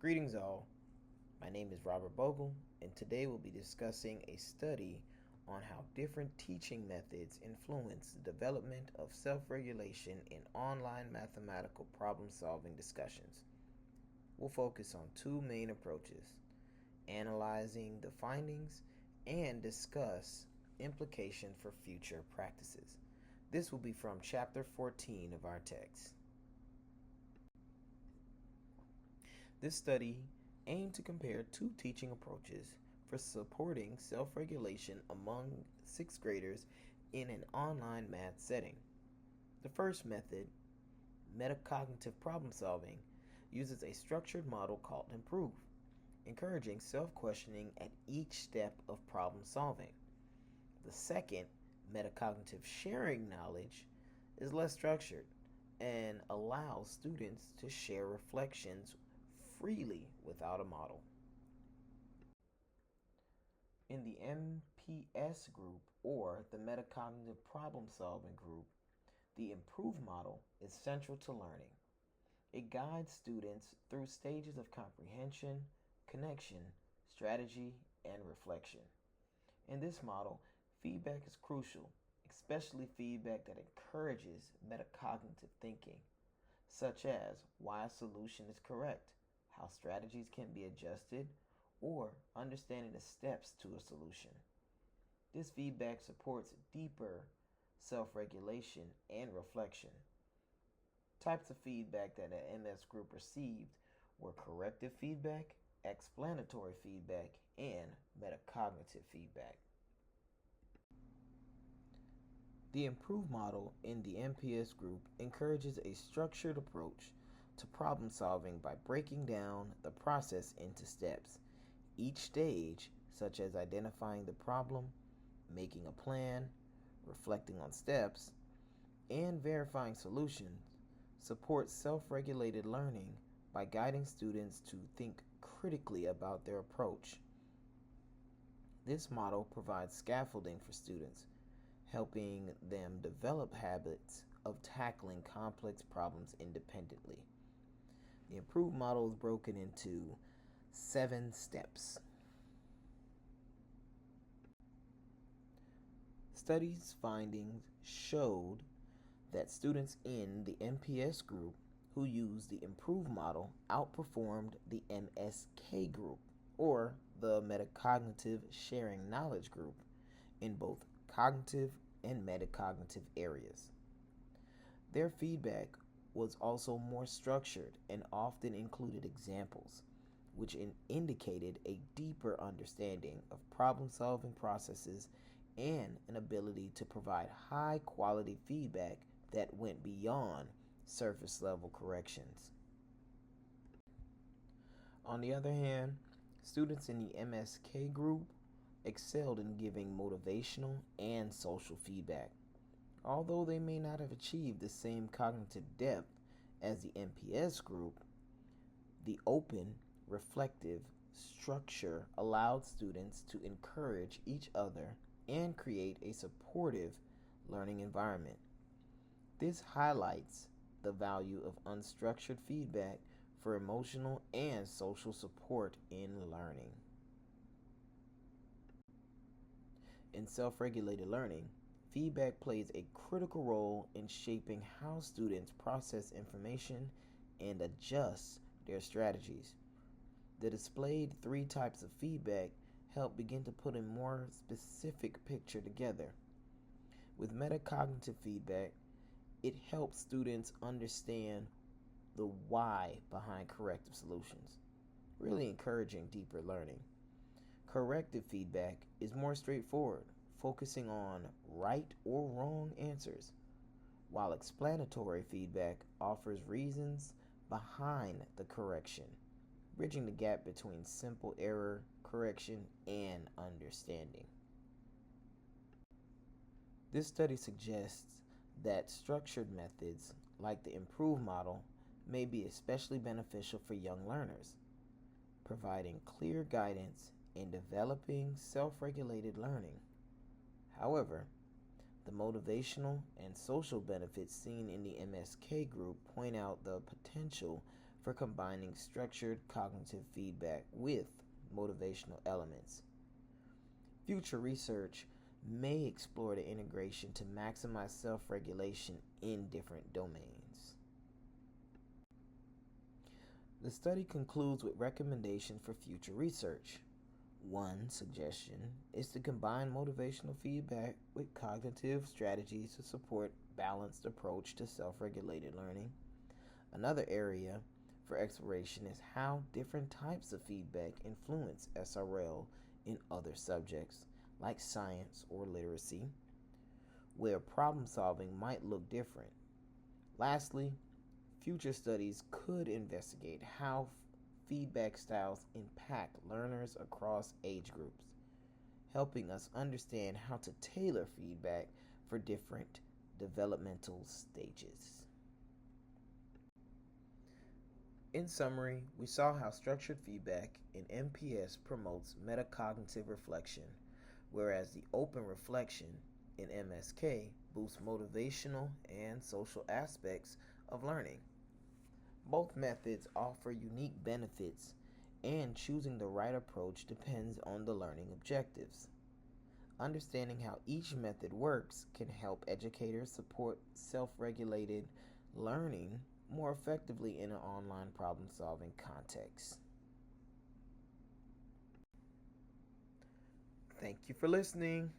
Greetings, all. My name is Robert Bogle, and today we'll be discussing a study on how different teaching methods influence the development of self regulation in online mathematical problem solving discussions. We'll focus on two main approaches: analyzing the findings and discuss implication for future practices. This will be from chapter 14 of our text. This study aimed to compare two teaching approaches for supporting self-regulation among sixth graders in an online math setting. The first method, metacognitive problem solving, uses a structured model called Improve, encouraging self-questioning at each step of problem solving. The second, metacognitive sharing knowledge, is less structured and allows students to share reflections freely without a model. In the MPS group, or the metacognitive problem solving group, the Improve model is central to learning. It guides students through stages of comprehension, connection, strategy, and reflection. In this model, feedback is crucial, especially feedback that encourages metacognitive thinking, such as why a solution is correct, how strategies can be adjusted, or understanding the steps to a solution. This feedback supports deeper self-regulation and reflection. Types of feedback that the MS group received were corrective feedback, explanatory feedback, and metacognitive feedback. The Improve model in the MPS group encourages a structured approach to problem solving by breaking down the process into steps. Each stage, such as identifying the problem, making a plan, reflecting on steps, and verifying solutions, supports self-regulated learning by guiding students to think critically about their approach. This model provides scaffolding for students, helping them develop habits of tackling complex problems independently. The Improve model is broken into 7 steps. Studies findings showed that students in the MPS group who used the Improve model outperformed the MSK group, or the metacognitive sharing knowledge group, in both cognitive and metacognitive areas. Their feedback was also more structured and often included examples, which indicated a deeper understanding of problem-solving processes and an ability to provide high-quality feedback that went beyond surface-level corrections. On the other hand, students in the MSK group excelled in giving motivational and social feedback. Although they may not have achieved the same cognitive depth as the MPS group, the open, reflective structure allowed students to encourage each other and create a supportive learning environment. This highlights the value of unstructured feedback for emotional and social support in learning. In self-regulated learning, feedback plays a critical role in shaping how students process information and adjust their strategies. The displayed 3 types of feedback help begin to put a more specific picture together. With metacognitive feedback, it helps students understand the why behind corrective solutions, really encouraging deeper learning. Corrective feedback is more straightforward, focusing on right or wrong answers, while explanatory feedback offers reasons behind the correction, bridging the gap between simple error correction and understanding. This study suggests that structured methods like the Improve model may be especially beneficial for young learners, providing clear guidance in developing self-regulated learning. However, the motivational and social benefits seen in the MSK group point out the potential for combining structured cognitive feedback with motivational elements. Future research may explore the integration to maximize self-regulation in different domains. The study concludes with recommendations for future research. One suggestion is to combine motivational feedback with cognitive strategies to support balanced approach to self-regulated learning. Another area for exploration is how different types of feedback influence SRL in other subjects like science or literacy, where problem solving might look different. Lastly, future studies could investigate how feedback styles impact learners across age groups, helping us understand how to tailor feedback for different developmental stages. In summary, we saw how structured feedback in MPS promotes metacognitive reflection, whereas the open reflection in MSK boosts motivational and social aspects of learning. Both methods offer unique benefits, and choosing the right approach depends on the learning objectives. Understanding how each method works can help educators support self-regulated learning more effectively in an online problem-solving context. Thank you for listening.